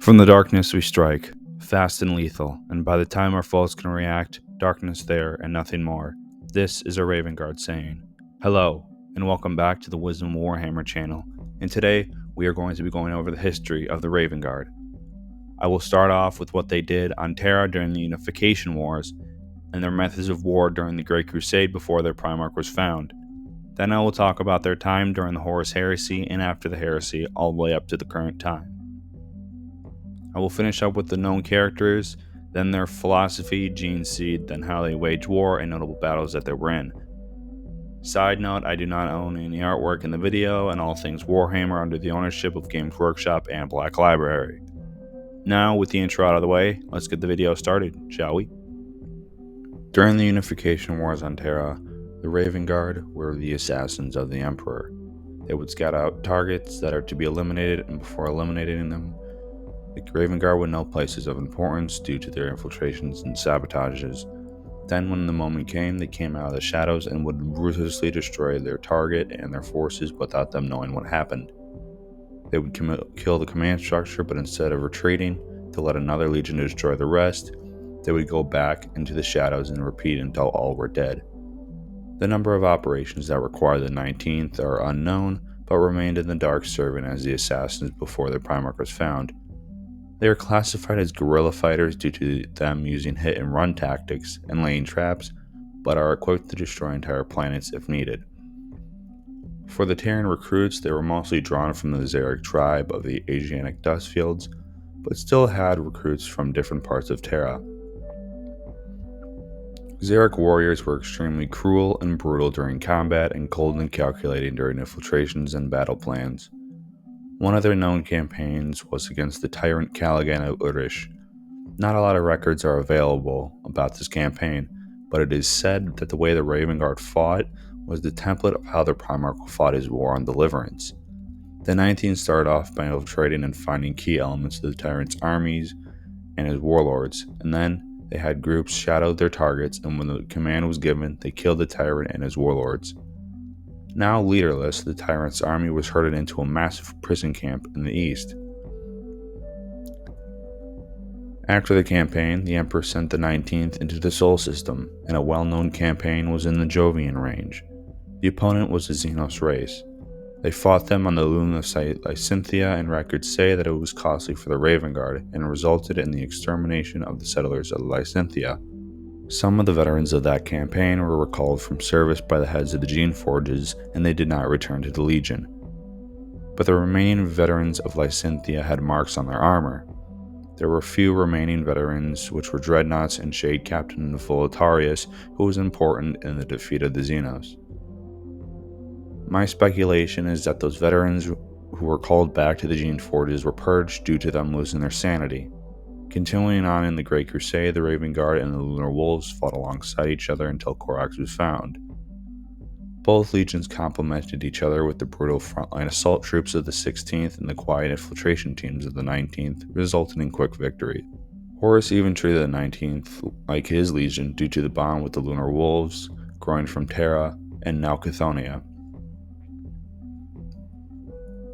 From the darkness we strike, fast and lethal, and by the time our foes can react, darkness there and nothing more. This is a Raven Guard saying. Hello, and welcome back to the Wisdom of Warhammer channel, and today we are going to be going over the history of the Raven Guard. I will start off with what they did on Terra during the Unification Wars, and their methods of war during the Great Crusade before their Primarch was found. Then I will talk about their time during the Horus Heresy and after the Heresy, all the way up to the current time. I will finish up with the known characters, then their philosophy, gene seed, then how they waged war, and notable battles that they were in. Side note, I do not own any artwork in the video, and all things Warhammer under the ownership of Games Workshop and Black Library. Now, with the intro out of the way, let's get the video started, shall we? During the Unification Wars on Terra, the Raven Guard were the assassins of the Emperor. They would scout out targets that are to be eliminated, and before eliminating them, the Raven Guard would know places of importance due to their infiltrations and sabotages. Then when the moment came, they came out of the shadows and would ruthlessly destroy their target and their forces without them knowing what happened. They would kill the command structure, but instead of retreating to let another legion destroy the rest, they would go back into the shadows and repeat until all were dead. The number of operations that require the 19th are unknown, but remained in the dark serving as the assassins before their Primarch was found. They are classified as guerrilla fighters due to them using hit and run tactics and laying traps, but are equipped to destroy entire planets if needed. For the Terran recruits, they were mostly drawn from the Xeric tribe of the Asiatic Dustfields, but still had recruits from different parts of Terra. Xeric warriors were extremely cruel and brutal during combat and cold and calculating during infiltrations and battle plans. One of their known campaigns was against the tyrant Caligan of Urish. Not a lot of records are available about this campaign, but it is said that the way the Raven Guard fought was the template of how their Primarch fought his war on Deliverance. The 19th started off by infiltrating and finding key elements of the tyrant's armies and his warlords, and then they had groups shadow their targets, and when the command was given, they killed the tyrant and his warlords. Now leaderless, the tyrant's army was herded into a massive prison camp in the east. After the campaign, the Emperor sent the 19th into the Sol System, and a well-known campaign was in the Jovian range. The opponent was the Xenos race. They fought them on the lunar site Lysynthia, and records say that it was costly for the Raven Guard and resulted in the extermination of the settlers of Lysynthia. Some of the veterans of that campaign were recalled from service by the heads of the Gene Forges, and they did not return to the Legion. But the remaining veterans of Lysynthia had marks on their armor. There were few remaining veterans, which were Dreadnoughts and Shade Captain Volatarius, who was important in the defeat of the Xenos. My speculation is that those veterans who were called back to the Gene Forges were purged due to them losing their sanity. Continuing on in the Great Crusade, the Raven Guard and the Lunar Wolves fought alongside each other until Corax was found. Both legions complemented each other with the brutal frontline assault troops of the 16th and the quiet infiltration teams of the 19th, resulting in quick victory. Horus even treated the 19th like his legion due to the bond with the Lunar Wolves, growing from Terra and now Chthoniya.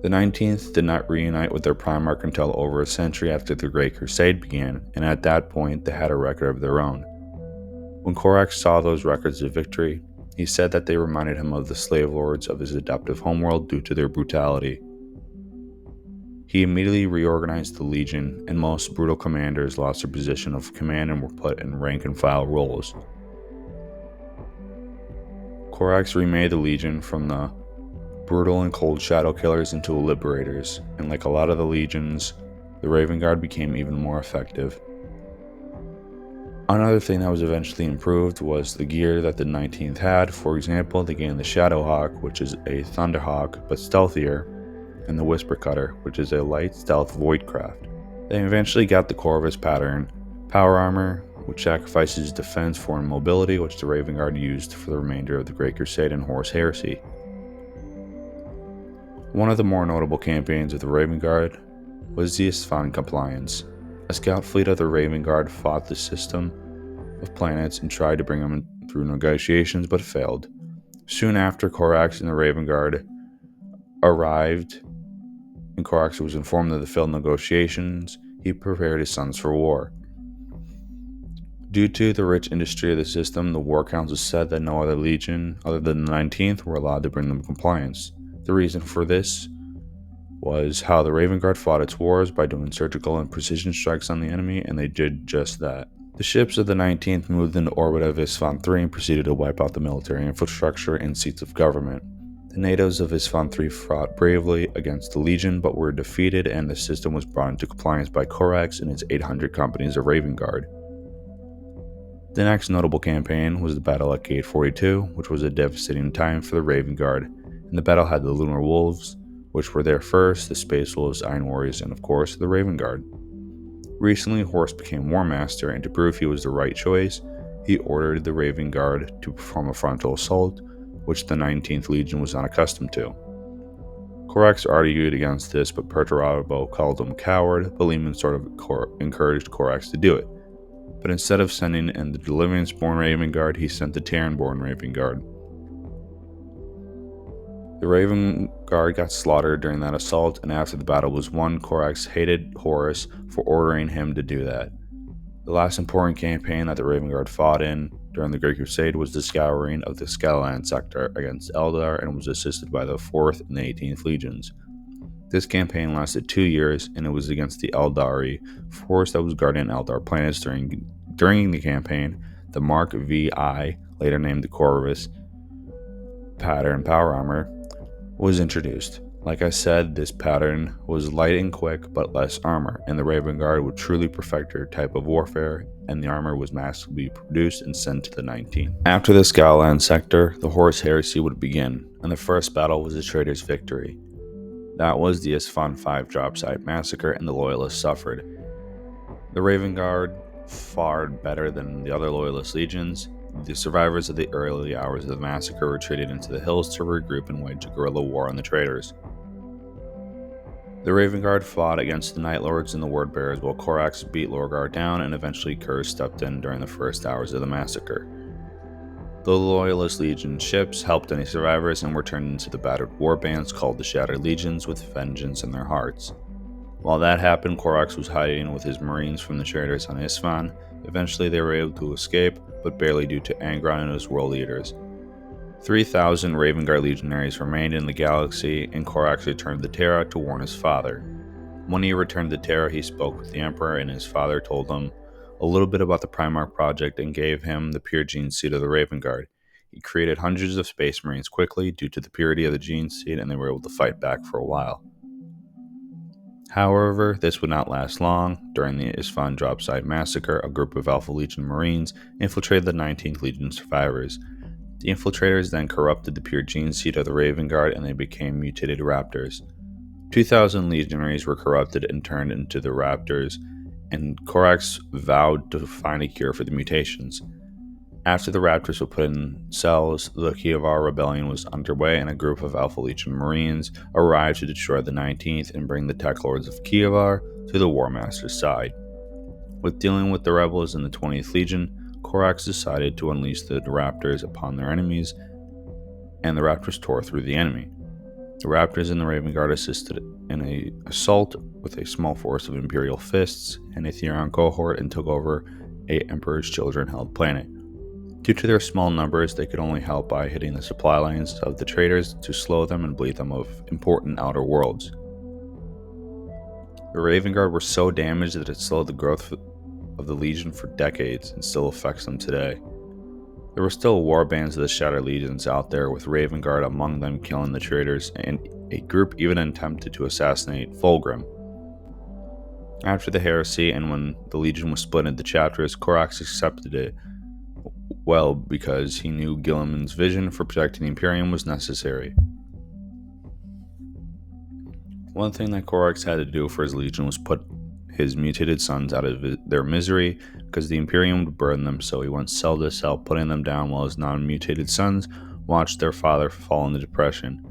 The 19th did not reunite with their Primarch until over a century after the Great Crusade began, and at that point they had a record of their own. When Corax saw those records of victory, he said that they reminded him of the slave lords of his adoptive homeworld due to their brutality. He immediately reorganized the Legion, and most brutal commanders lost their position of command and were put in rank-and-file roles. Corax remade the Legion from the brutal and cold shadow killers into liberators, and like a lot of the legions, the Raven Guard became even more effective. Another thing that was eventually improved was the gear that the 19th had. For example, they gained the Shadowhawk, which is a Thunderhawk but stealthier, and the Whisper Cutter, which is a light stealth Voidcraft. They eventually got the Corvus pattern, power armor, which sacrifices defense for mobility, which the Raven Guard used for the remainder of the Great Crusade and Horus Heresy. One of the more notable campaigns of the Raven Guard was the Isfahan Compliance. A scout fleet of the Raven Guard fought the system of planets and tried to bring them through negotiations but failed. Soon after, Corax and the Raven Guard arrived and Corax was informed of the failed negotiations, he prepared his sons for war. Due to the rich industry of the system, the War Council said that no other legion other than the 19th were allowed to bring them compliance. The reason for this was how the Raven Guard fought its wars by doing surgical and precision strikes on the enemy, and they did just that. The ships of the 19th moved into orbit of Isfahan 3 and proceeded to wipe out the military infrastructure and seats of government. The natives of Isfahan 3 fought bravely against the Legion, but were defeated, and the system was brought into compliance by Corax and its 800 companies of Raven Guard. The next notable campaign was the Battle at Gate 42, which was a devastating time for the Raven Guard. In the battle had the Lunar Wolves, which were there first, the Space Wolves, Iron Warriors, and of course, the Raven Guard. Recently, Horus became War Master, and to prove he was the right choice, he ordered the Raven Guard to perform a frontal assault, which the 19th Legion was not accustomed to. Corax argued against this, but Perturabo called him a coward, but Lehman sort of encouraged Corax to do it. But instead of sending in the Deliverance-born Raven Guard, he sent the Terran-born Raven Guard. The Raven Guard got slaughtered during that assault, and after the battle was won, Corax hated Horus for ordering him to do that. The last important campaign that the Raven Guard fought in during the Great Crusade was the scouring of the Scalaland sector against Eldar and was assisted by the 4th and the 18th Legions. This campaign lasted 2 years, and it was against the Eldari force that was guarding Eldar planets during the campaign. The Mark VI, later named the Corvus pattern power armor, was introduced. Like I said, this pattern was light and quick, but less armor, and the Raven Guard would truly perfect their type of warfare, and the armor was massively produced and sent to the 19th. After the Scalaland sector, the Horus Heresy would begin, and the first battle was the Traitors' victory. That was the Isfahan 5 drop site massacre, and the Loyalists suffered. The Raven Guard fared better than the other Loyalist legions. The survivors of the early hours of the massacre retreated into the hills to regroup and wage a guerrilla war on the traitors. The Raven Guard fought against the Night Lords and the Word Bearers, while Corax beat Lorgar down, and eventually Curse stepped in during the first hours of the massacre. The Loyalist Legion ships helped any survivors and were turned into the battered warbands called the Shattered Legions with vengeance in their hearts. While that happened, Corax was hiding with his marines from the traitors on Isfahan. Eventually they were able to escape, but barely due to Angron and his world leaders. 3,000 Raven Guard legionaries remained in the galaxy, and Corax returned to Terra to warn his father. When he returned to Terra, he spoke with the Emperor, and his father told him a little bit about the Primarch project and gave him the pure gene seed of the Raven Guard. He created hundreds of Space Marines quickly due to the purity of the gene seed, and they were able to fight back for a while. However, this would not last long. During the Isfahan drop site massacre, a group of Alpha Legion Marines infiltrated the 19th Legion survivors. The infiltrators then corrupted the pure gene seed of the Raven Guard, and they became mutated Raptors. 2,000 legionaries were corrupted and turned into the Raptors, and Corax vowed to find a cure for the mutations. After the Raptors were put in cells, the Kievar Rebellion was underway, and a group of Alpha Legion Marines arrived to destroy the 19th and bring the Tech Lords of Kievar to the War Master's side. With dealing with the rebels in the 20th Legion, Corax decided to unleash the Raptors upon their enemies, and the Raptors tore through the enemy. The Raptors and the Raven Guard assisted in an assault with a small force of Imperial Fists and a Theron cohort and took over a Emperor's Children-held planet. Due to their small numbers, they could only help by hitting the supply lines of the traitors to slow them and bleed them of important outer worlds. The Raven Guard were so damaged that it slowed the growth of the Legion for decades and still affects them today. There were still war bands of the Shattered Legions out there, with Raven Guard among them killing the traitors, and a group even attempted to assassinate Fulgrim. After the heresy and when the Legion was split into chapters, Corax accepted it well because he knew Guilliman's vision for protecting the Imperium was necessary. One thing that Corax had to do for his Legion was put his mutated sons out of their misery, because the Imperium would burn them, so he went cell to cell putting them down while his non-mutated sons watched their father fall into depression.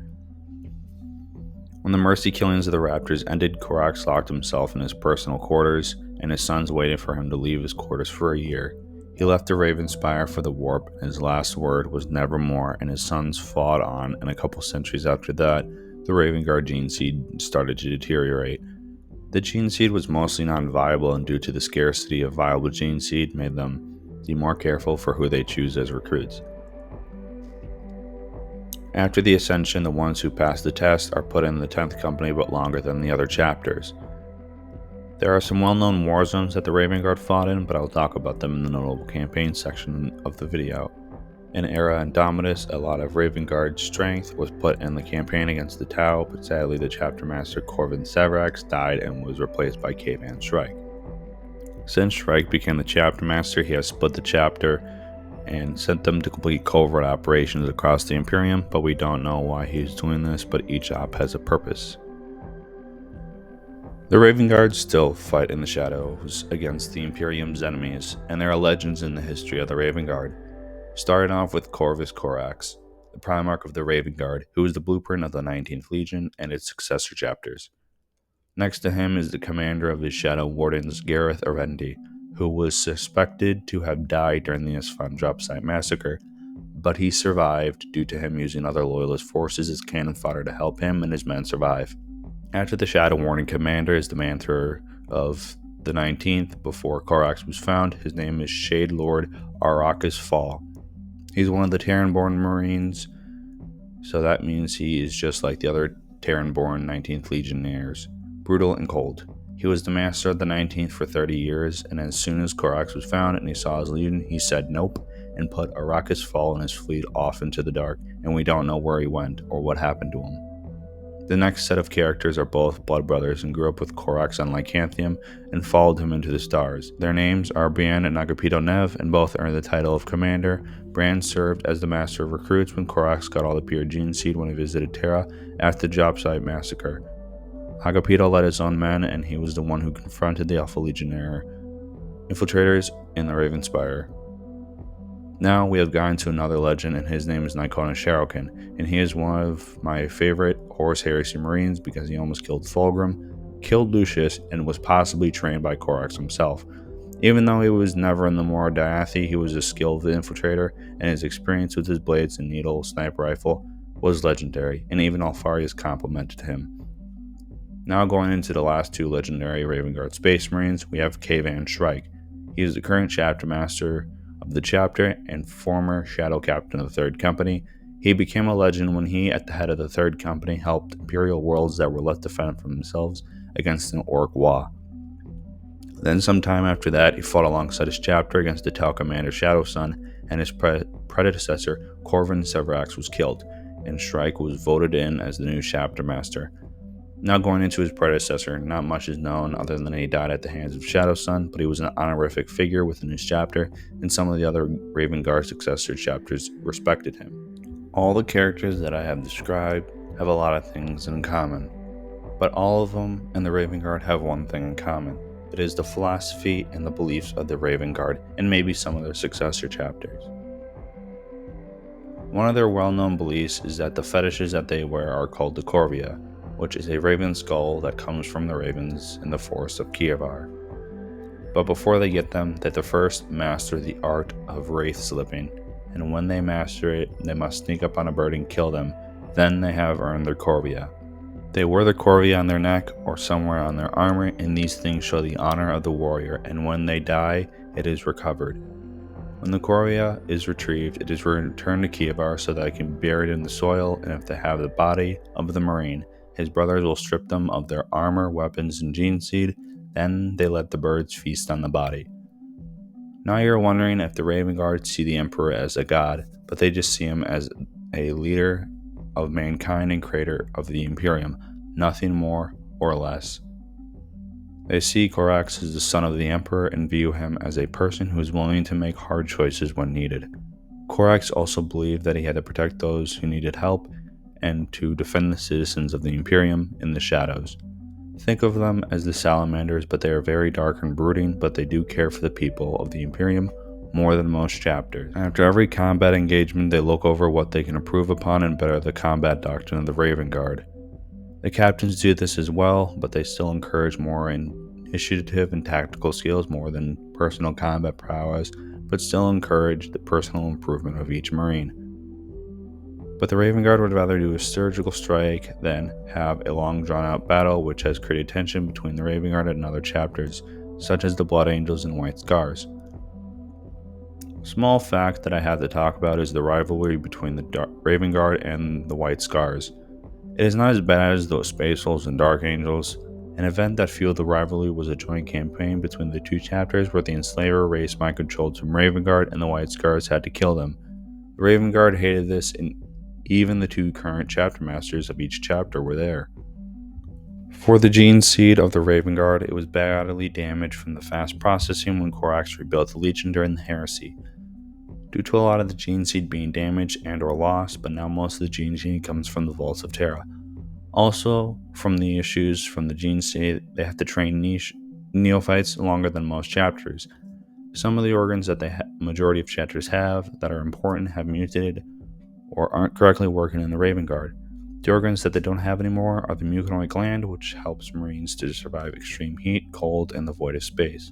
When the mercy killings of the Raptors ended, Corax locked himself in his personal quarters, and his sons waited for him to leave his quarters for a year. He left the Raven Spire for the warp, and his last word was nevermore, and his sons fought on, and a couple centuries after that, the Raven Guard gene seed started to deteriorate. The gene seed was mostly non-viable, and due to the scarcity of viable gene seed, made them be more careful for who they choose as recruits. After the Ascension, the ones who pass the test are put in the 10th Company but longer than the other chapters. There are some well-known war zones that the Raven Guard fought in, but I'll talk about them in the notable campaign section of the video. In Era Indomitus, a lot of Raven Guard strength was put in the campaign against the Tau, but sadly the chapter master Corvin Severax died and was replaced by Kayvan Shrike. Since Shrike became the chapter master, he has split the chapter and sent them to complete covert operations across the Imperium, but we don't know why he's doing this, but each op has a purpose. The Raven Guard still fight in the shadows against the Imperium's enemies, and there are legends in the history of the Raven Guard. Starting off with Corvus Corax, the Primarch of the Raven Guard, who is the blueprint of the 19th Legion and its successor chapters. Next to him is the commander of his Shadow Wardens, Gareth Arendi, who was suspected to have died during the Isfahan drop site massacre, but he survived due to him using other loyalist forces as cannon fodder to help him and his men survive. After the Shadow Warning commander is the Manther of the 19th before Corax was found. His name is Shade Lord Arrakis Fall. He's one of the Terran-born Marines, so that means he is just like the other Terran-born 19th Legionnaires, brutal and cold. He was the master of the 19th for 30 years, and as soon as Corax was found and he saw his legion, he said nope and put Arrakis Fall and his fleet off into the dark, and we don't know where he went or what happened to him. The next set of characters are both blood brothers and grew up with Corax on Lycanthum and followed him into the stars. Their names are Brienne and Agapito Nev, and both earned the title of commander. Brienne served as the master of recruits when Corax got all the pure gene seed when he visited Terra after the job site massacre. Agapito led his own men, and he was the one who confronted the Alpha Legionnaire infiltrators in the Ravenspire. Now we have gotten to another legend, and his name is Nikona Sharokin, and he is one of my favorite Horus Heresy Marines because he almost killed Fulgrim, killed Lucius, and was possibly trained by Corax himself. Even though he was never in the Mora Diathi, he was a skilled infiltrator, and his experience with his blades and needle sniper rifle was legendary, and even Alfarius complimented him. Now going into the last two legendary Raven Guard Space Marines, we have Kayvan Shrike. He is the current chapter master of the chapter and former shadow captain of the 3rd Company. He became a legend when he, at the head of the 3rd Company, helped Imperial worlds that were left to fend for themselves against an Orc Wa. Then sometime after that, he fought alongside his chapter against the Tau commander Shadowsun, and his predecessor, Corvin Severax, was killed, and Shrike was voted in as the new chapter master. Now going into his predecessor, not much is known other than he died at the hands of Shadowsun, but he was an honorific figure within his chapter, and some of the other Raven Guard successor chapters respected him. All the characters that I have described have a lot of things in common, but all of them and the Raven Guard have one thing in common. It is the philosophy and the beliefs of the Raven Guard, and maybe some of their successor chapters. One of their well-known beliefs is that the fetishes that they wear are called the Corvia, which is a raven skull that comes from the ravens in the forest of Kievar. But before they get them, they have to first master the art of wraith slipping, and when they master it, they must sneak up on a bird and kill them. Then they have earned their Corvia. They wear the Corvia on their neck or somewhere on their armor, and these things show the honor of the warrior, and when they die, it is recovered. When the Corvia is retrieved, it is returned to Kievar so that it can be buried in the soil, and if they have the body of the Marine, his brothers will strip them of their armor, weapons, and gene seed, then they let the birds feast on the body. Now you're wondering if the Raven Guard see the Emperor as a god, but they just see him as a leader of mankind and creator of the Imperium, nothing more or less. They see Corax as the son of the Emperor and view him as a person who is willing to make hard choices when needed. Corax also believed that he had to protect those who needed help and to defend the citizens of the Imperium in the shadows. Think of them as the salamanders, but they are very dark and brooding, but they do care for the people of the Imperium more than most chapters. After every combat engagement, they look over what they can improve upon and better the combat doctrine of the Raven Guard. The captains do this as well, but they still encourage more initiative and tactical skills more than personal combat prowess, but still encourage the personal improvement of each Marine. But the Raven Guard would rather do a surgical strike than have a long drawn-out battle, which has created tension between the Raven Guard and other chapters, such as the Blood Angels and White Scars. Small fact that I have to talk about is the rivalry between the Raven Guard and the White Scars. It is not as bad as those Space Wolves and Dark Angels. An event that fueled the rivalry was a joint campaign between the two chapters where the Enslaver race mind-controlled some Raven Guard and the White Scars had to kill them. The Raven Guard hated this, and even the two current chapter masters of each chapter were there. For the gene seed of the Raven Guard, it was badly damaged from the fast processing when Corax rebuilt the Legion during the Heresy. Due to a lot of the gene seed being damaged and or lost, but now most of the gene seed comes from the Vaults of Terra. Also, from the issues from the gene seed, they have to train neophytes longer than most chapters. Some of the organs that the majority of chapters have that are important have mutated or aren't correctly working in the Raven Guard. The organs that they don't have anymore are the muconoid gland, which helps Marines to survive extreme heat, cold, and the void of space.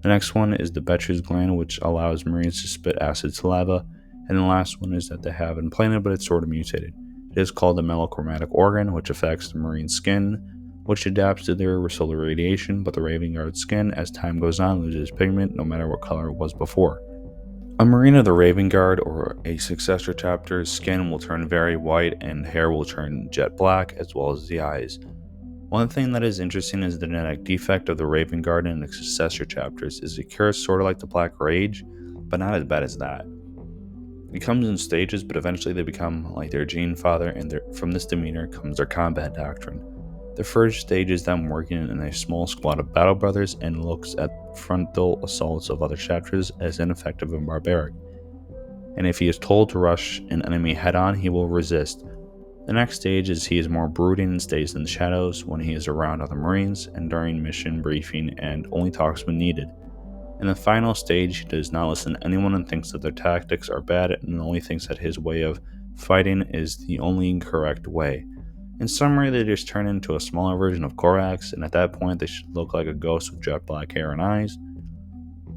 The next one is the Betcher's gland, which allows Marines to spit acid saliva, and the last one is that they have implanted, but it's sort of mutated. It is called the melochromatic organ, which affects the Marine's skin, which adapts to their solar radiation, but the Raven Guard skin, as time goes on, loses pigment no matter what color it was before. A Marine of the Raven Guard or a successor chapter's skin will turn very white and hair will turn jet black, as well as the eyes. One thing that is interesting is the genetic defect of the Raven Guard in the successor chapters is it cures sort of like the Black Rage, but not as bad as that. It comes in stages, but eventually they become like their gene father, and from this demeanor comes their combat doctrine. The first stage is them working in a small squad of battle brothers and looks at frontal assaults of other chapters as ineffective and barbaric. And if he is told to rush an enemy head-on, he will resist. The next stage is he is more brooding and stays in the shadows when he is around other Marines and during mission briefing and only talks when needed. In the final stage, he does not listen to anyone and thinks that their tactics are bad and only thinks that his way of fighting is the only correct way. In summary, they just turn into a smaller version of Corax, and at that point they should look like a ghost with jet black hair and eyes.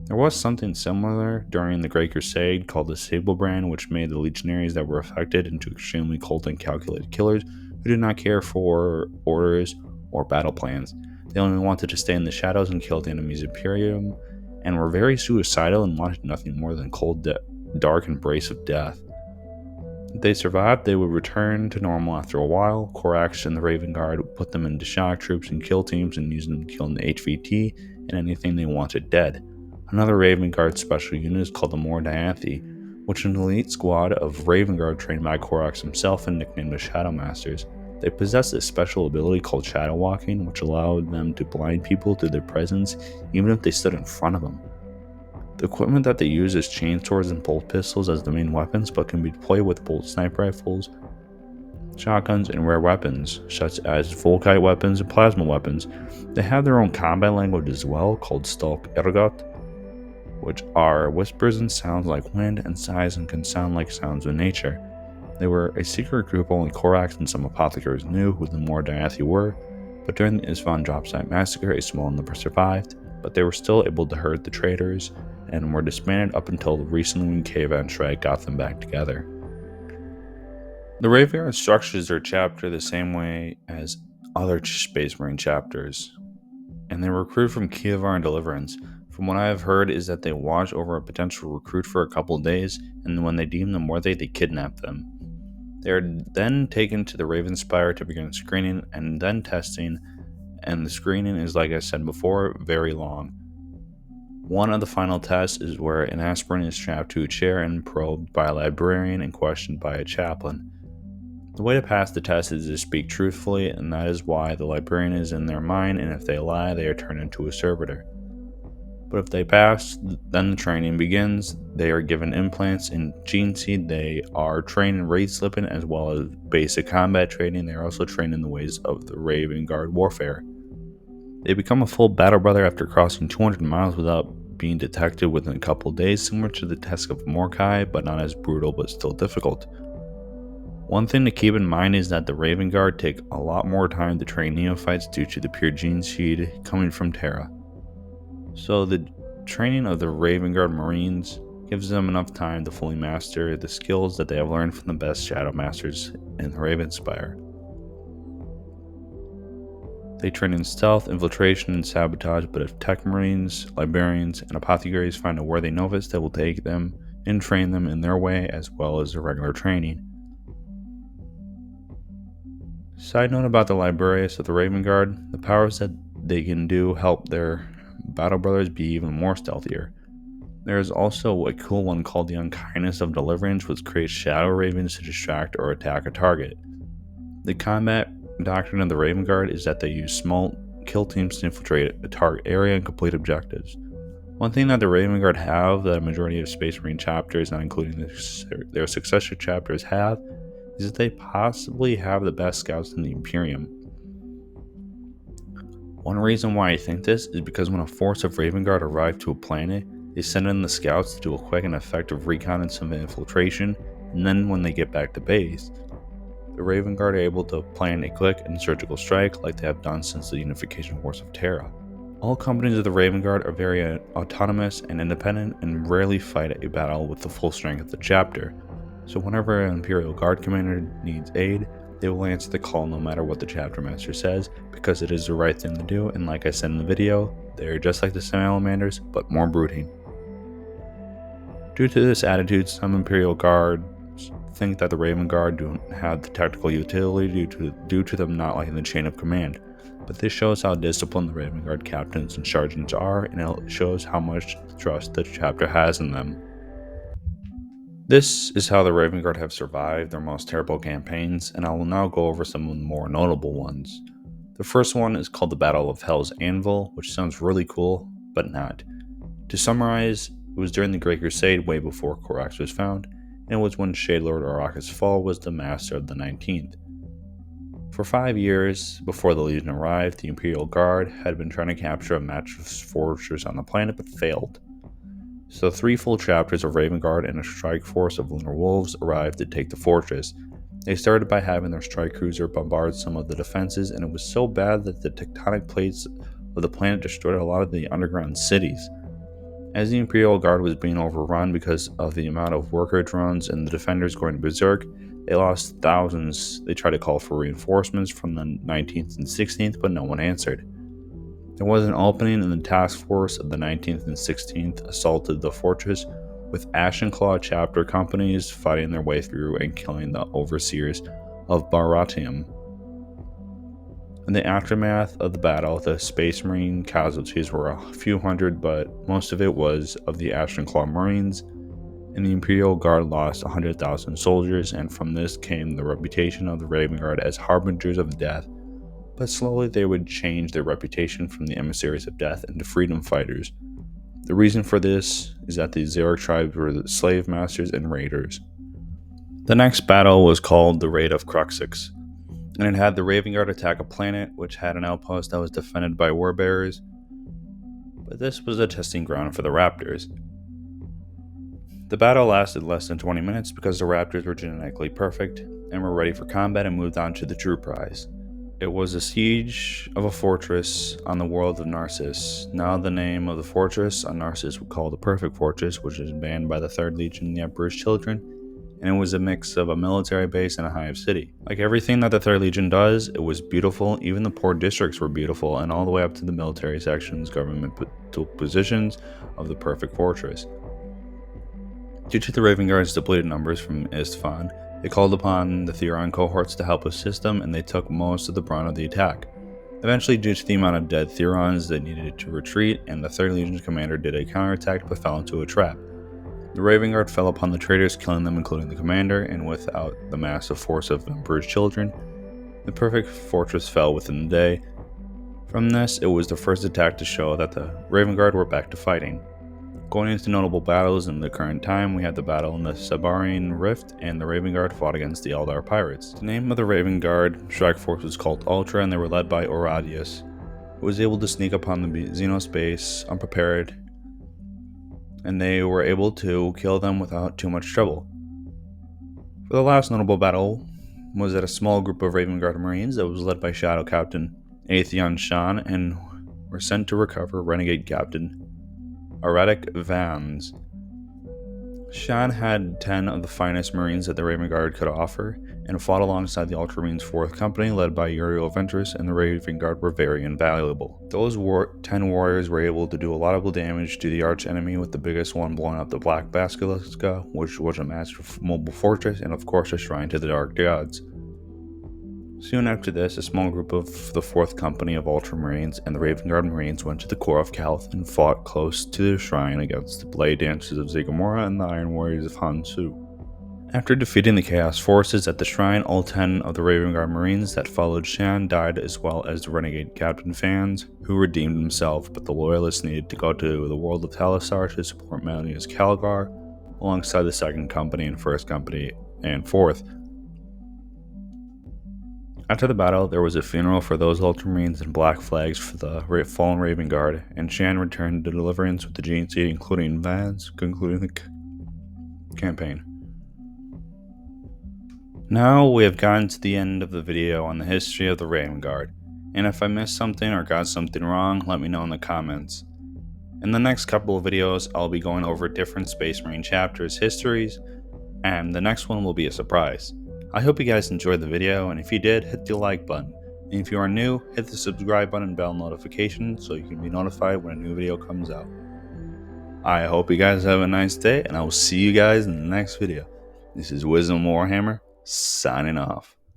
There was something similar during the Great Crusade called the Sable Brand, which made the legionaries that were affected into extremely cold and calculated killers who did not care for orders or battle plans. They only wanted to stay in the shadows and kill the enemy's Imperium, and were very suicidal and wanted nothing more than cold, dark embrace of death. If they survived, they would return to normal after a while. Corax and the Raven Guard would put them into shock troops and kill teams and use them to kill an HVT and anything they wanted dead. Another Raven Guard special unit is called the Mor Dianthi, which is an elite squad of Raven Guard trained by Corax himself and nicknamed the Shadow Masters. They possess a special ability called Shadow Walking, which allowed them to blind people to their presence even if they stood in front of them. The equipment that they use is chainswords and bolt pistols as the main weapons, but can be deployed with bolt sniper rifles, shotguns, and rare weapons, such as Volkite weapons and plasma weapons. They have their own combat language as well, called Stalk Ergot, which are whispers and sounds like wind and sighs and can sound like sounds of nature. They were a secret group only Corax and some apothecaries knew who the Mor Dianthi were, but during the Isfahan drop site massacre, a small number survived, but they were still able to hurt the traitors and were disbanded up until recently when K-Van Shrek got them back together. The Raven Guard structures their chapter the same way as other Space Marine chapters, and they recruit from Kievar and Deliverance. From what I have heard is that they watch over a potential recruit for a couple days, and when they deem them worthy, they kidnap them. They are then taken to the Raven Spire to begin screening and then testing, and the screening is, like I said before, very long. One of the final tests is where an aspirant is strapped to a chair and probed by a librarian and questioned by a chaplain. The way to pass the test is to speak truthfully, and that is why the librarian is in their mind, and if they lie, they are turned into a servitor. But if they pass, then the training begins. They are given implants in gene seed. They are trained in raid slipping as well as basic combat training. They are also trained in the ways of the Raven Guard warfare. They become a full battle brother after crossing 200 miles without being detected within a couple days, similar to the test of Mordecai, but not as brutal but still difficult. One thing to keep in mind is that the Raven Guard take a lot more time to train neophytes due to the pure gene seed coming from Terra. So the training of the Raven Guard Marines gives them enough time to fully master the skills that they have learned from the best Shadow Masters in the Ravenspire. They train in stealth, infiltration, and sabotage, but if tech marines, librarians, and apothecaries find a worthy novice, they will take them and train them in their way as well as their regular training. Side note about the Librarius of the Raven Guard, the powers that they can do help their battle brothers be even more stealthier. There is also a cool one called the Unkindness of Deliverance, which creates shadow ravens to distract or attack a target. The combat doctrine of the Raven Guard is that they use small kill teams to infiltrate a target area and complete objectives. One thing that the Raven Guard have that a majority of Space Marine chapters, not including their successor chapters, have is that they possibly have the best scouts in the Imperium. One reason why I think this is because when a force of Raven Guard arrive to a planet, they send in the scouts to do a quick and effective recon and some infiltration, and then when they get back to base, the Raven Guard are able to plan a quick and surgical strike like they have done since the unification wars of Terra. All companies of the Raven Guard are very autonomous and independent and rarely fight a battle with the full strength of the chapter, so whenever an Imperial Guard commander needs aid, they will answer the call no matter what the chapter master says, because it is the right thing to do, and like I said in the video, they are just like the Salamanders, but more brooding. Due to this attitude, some Imperial Guards think that the Raven Guard don't have the technical utility due to them not liking the chain of command, but this shows how disciplined the Raven Guard captains and sergeants are, and it shows how much trust the chapter has in them. This is how the Raven Guard have survived their most terrible campaigns, and I will now go over some of the more notable ones. The first one is called the Battle of Hell's Anvil, which sounds really cool, but not. To summarize, it was during the Great Crusade way before Corax was found, and it was when Shadelord Arrakis Fall was the master of the 19th. For 5 years before the Legion arrived, the Imperial Guard had been trying to capture a matchless fortress on the planet but failed. So 3 full chapters of Raven Guard and a strike force of Lunar Wolves arrived to take the fortress. They started by having their strike cruiser bombard some of the defenses, and it was so bad that the tectonic plates of the planet destroyed a lot of the underground cities. As the Imperial Guard was being overrun because of the amount of worker drones and the defenders going berserk, they lost thousands. They tried to call for reinforcements from the 19th and 16th, but no one answered. There was an opening, and the task force of the 19th and 16th assaulted the fortress, with Ashen Claw chapter companies fighting their way through and killing the overseers of Baratium. In the aftermath of the battle, the Space Marine casualties were a few hundred, but most of it was of the Ashen Claw Marines, and the Imperial Guard lost 100,000 soldiers, and from this came the reputation of the Raven Guard as harbingers of death. But slowly they would change their reputation from the emissaries of death into freedom fighters. The reason for this is that the Xeric tribes were the slave masters and raiders. The next battle was called the Raid of Cruxix, and it had the Raven Guard attack a planet which had an outpost that was defended by warbearers, but this was a testing ground for the Raptors. The battle lasted less than 20 minutes because the Raptors were genetically perfect and were ready for combat and moved on to the true prize. It was a siege of a fortress on the world of Narcissus. Now the name of the fortress on Narcissus was called the Perfect Fortress, which was banned by the 3rd Legion and the Emperor's Children, and it was a mix of a military base and a hive city. Like everything that the 3rd Legion does, it was beautiful. Even the poor districts were beautiful, and all the way up to the military sections, governmental positions of the Perfect Fortress. Due to the Raven Guard's depleted numbers from Istvan, they called upon the Theron cohorts to help assist them, and they took most of the brunt of the attack. Eventually, due to the amount of dead Therons, they needed to retreat, and the 3rd Legion's commander did a counterattack but fell into a trap. The Raven Guard fell upon the traitors, killing them, including the commander, and without the massive force of Emperor's Children, the Perfect Fortress fell within the day. From this, it was the first attack to show that the Raven Guard were back to fighting. Going into notable battles in the current time, we had the battle in the Sabarian Rift, and the Raven Guard fought against the Eldar pirates. The name of the Raven Guard strike force was called Ultra, and they were led by Oradius, who was able to sneak upon the Xenos base unprepared, and they were able to kill them without too much trouble. For the last notable battle was that a small group of Raven Guard Marines that was led by Shadow Captain Atheon Shan, and were sent to recover Renegade Captain Aratic Vans. Shan had 10 of the finest Marines that the Raven Guard could offer, and fought alongside the Ultramarines' 4th Company led by Uriel Ventress, and the Raven Guard were very invaluable. Those 10 warriors were able to do a lot of damage to the arch enemy, with the biggest one blowing up the Black Basilica, which was a massive mobile fortress, and of course a shrine to the Dark Gods. Soon after this, a small group of the 4th Company of Ultramarines and the Raven Guard Marines went to the core of Kalth and fought close to the shrine against the Blade Dancers of Zigamora and the Iron Warriors of Hansu. After defeating the Chaos Forces at the shrine, all 10 of the Raven Guard Marines that followed Shan died, as well as the renegade Captain Fans, who redeemed himself, but the Loyalists needed to go to the world of Talisar to support Melnia's Calgar, alongside the 2nd Company and 1st Company and 4th. After the battle, there was a funeral for those Ultramarines and black flags for the fallen Raven Guard, and Shan returned to Deliverance with the Gene Seed, including Vans, concluding the campaign. Now we have gotten to the end of the video on the history of the Raven Guard, and if I missed something or got something wrong, let me know in the comments. In the next couple of videos, I'll be going over different Space Marine chapters' histories, and the next one will be a surprise. I hope you guys enjoyed the video, and if you did, hit the like button. And if you are new, hit the subscribe button and bell notification so you can be notified when a new video comes out. I hope you guys have a nice day, and I will see you guys in the next video. This is Wisdom of Warhammer, signing off.